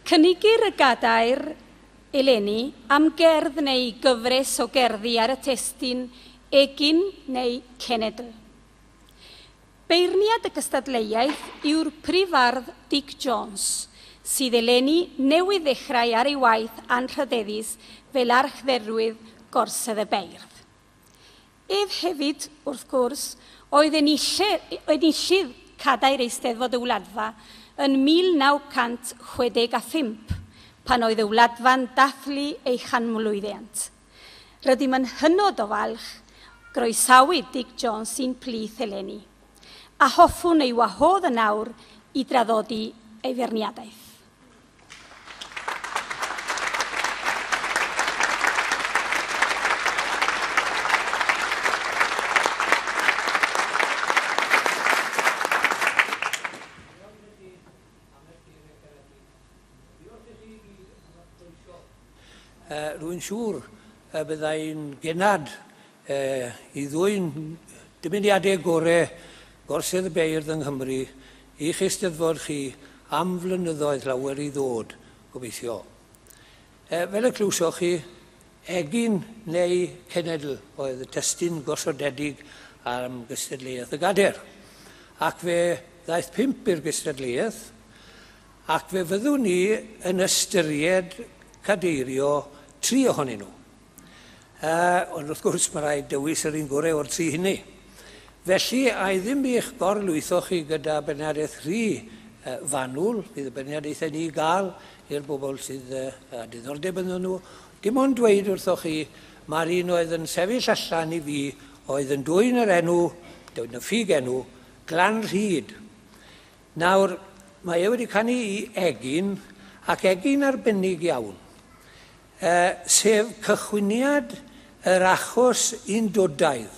Cynigir y Cadair eleni am gerdd neu gyfres o gerddi ar y testyn egin neu cenedl. Beirniad y gystadleuaeth yw'r prifardd Dick Jones, sydd eleni newydd ddechrau ar ei waith anrhydeddus fel archdderwydd gorsedd y beirdd. Ef hefyd, wrth gwrs, oedd enillydd Cadair Eisteddfod y wladfa yn 1965, pan oedd y wladfa'n dathlu ei chanmlwyddiant. Rydym yn hynod o falch groesawu Dick Jones sy'n plith eleni, a hoffwn ei wahodd yn awr i draddodi ei ferniadaeth. Rwy'n siŵr byddai'n genad i ddwy'n dymuniadau gorau gorsedd y beirdd yng Nghymru i'ch eisteddfod chi am flynyddoedd lawer i ddod, gobeithio. Fel y clwsoch chi, egin neu cenedl oedd y testyn gosodedig am gystadleuaeth y Cadair. Ac fe ddaeth 5 i'r gystadleuaeth, ac fe fyddwn ni yn ystyried cadeirio 3 ohonyn nhw. Ond wrth gwrs mae rhaid dewis yr un gorau o'r 3 hynny. Felly, a i ddim i'ch gorlwytho chi gyda benadiaeth rhy fanwl, bydd y benadiaeth ni i gael i'r bobl sydd â diddordeb yn nhw. Dim ond dweud wrtho chi, mae'r un oedd yn sefyll allan i fi, oedd yn dwy'n yr enw, dwy'n y ffug enw, GLANRHYD. Nawr, mae e wedi canu i egin, ac egin arbennig iawn. Sef cychwyniad yr achos undodaidd,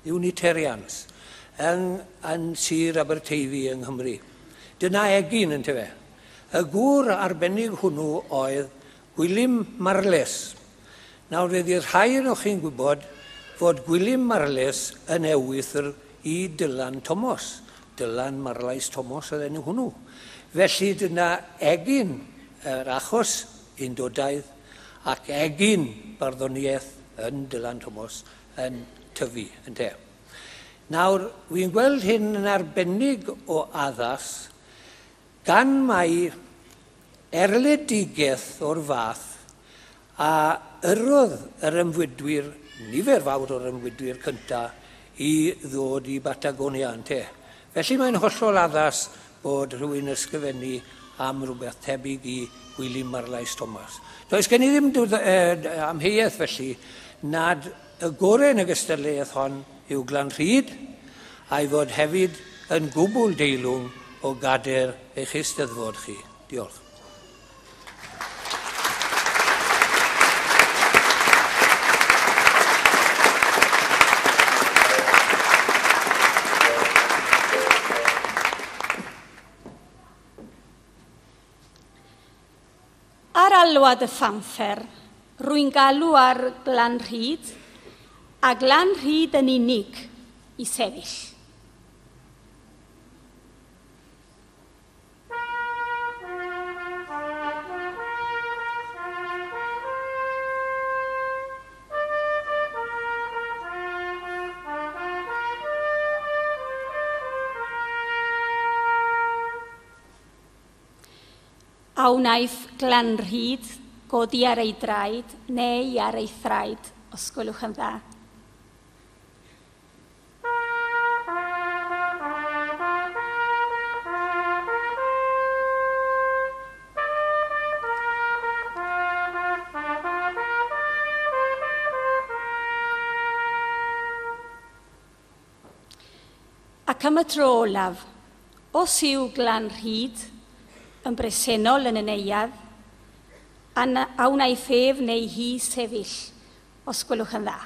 Unitarians, yn Sir Aberteifi yng Nghymru. Dyna egin yn tefe. Y gŵr arbennig hwnnw oedd Gwilym Marles. Nawr fydd i'r rhai yn o'ch chi'n gwybod fod Gwilym Marles yn ewythr i Dylan Thomas. Dylan Marlais Thomas oedd enw hwnnw. Felly dyna egin yr achos undodaidd ac egin barddoniaeth yn Dylan Thomas yn tyfu yn te. Nawr, wy'n gweld hyn yn arbennig o addas gan mai erledigaeth o'r fath a yrodd yr ymwydwyr, nifer fawr o'r ymwydwyr cyntaf i ddod i Batagonia yn te. Felly mae'n hollol addas bod rhywun ysgrifennu am rhywbeth tebyg i Gwilym Marlais Thomas. Does gen i ddim amheuaeth felly nad y gorau yn y gystadleuaeth hon yw GLANRHYD a'i fod hefyd yn gwbl deilwng o Cadair eich eisteddfod chi. Diolch. Ar alwad y ffanffer, rwy'n galw ar GLANRHYD a GLANRHYD yn unig i sefyll. A wnaeth GLANRHYD godi ar ei draed neu ar ei thraed, os gwelwch yn dda. Ac am y tro olaf, os yw GLANRHYD yn bresennol yn y neuadd, a wnaeth ef neu hi sefyll, os gwelwch yn dda.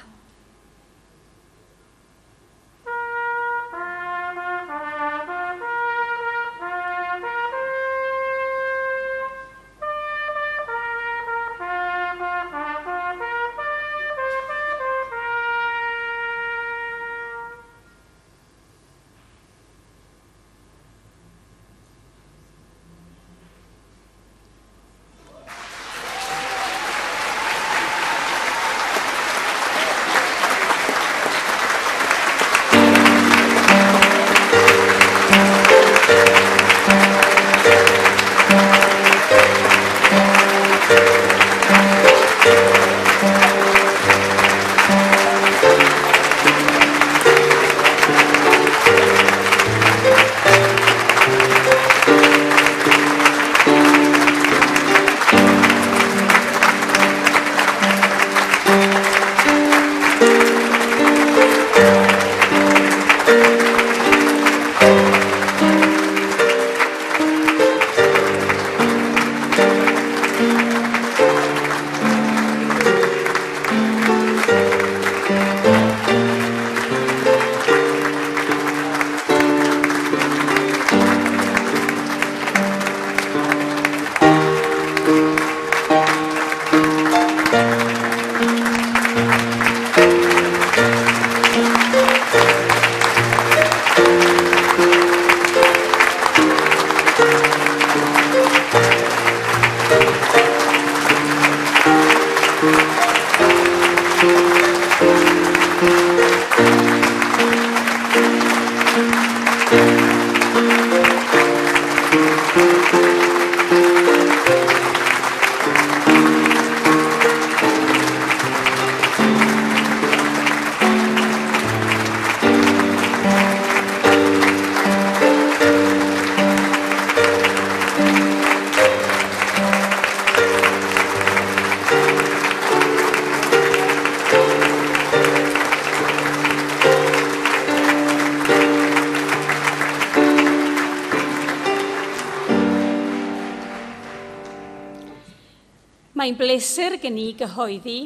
Mae'n bleser gen i gyhoeddi.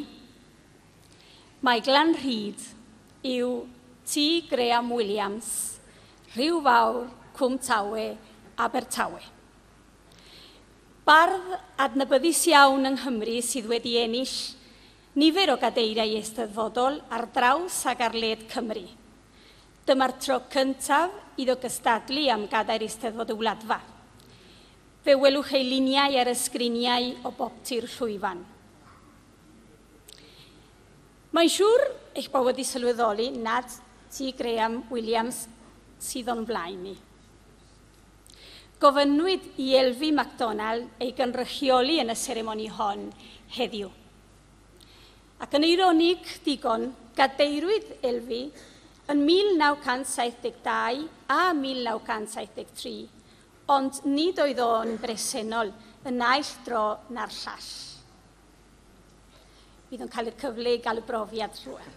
Mae GLANRHYD yw T. Graham Williams, Rhyw Fawr, Cwm Tawe, Abertawe. Bardd adnabyddus iawn yng Nghymru sydd wedi ennill nifer o gadeiriau eisteddfodol ar draws ac ar led Cymru. Dyma'r tro cyntaf iddo gystadlu am Cadair Eisteddfod y Wladfa. Fe welwch ei luniau ar y sgriniau o boptu'r llwyfan. Mae'n siŵr eich bod wedi sylweddoli nad T. Graham Williams sydd o'n blaen ni. Gofynnwyd i Elfi MacDonald ei gynrychioli yn y seremoni hon heddiw. Ac yn eironig digon, gadeirwyd Elfi yn 1972 a 1973, ond nid oedd o'n bresennol yn naill dro na'r llall. Bydd yn cael y cyfle i gael y brofiad rhywun.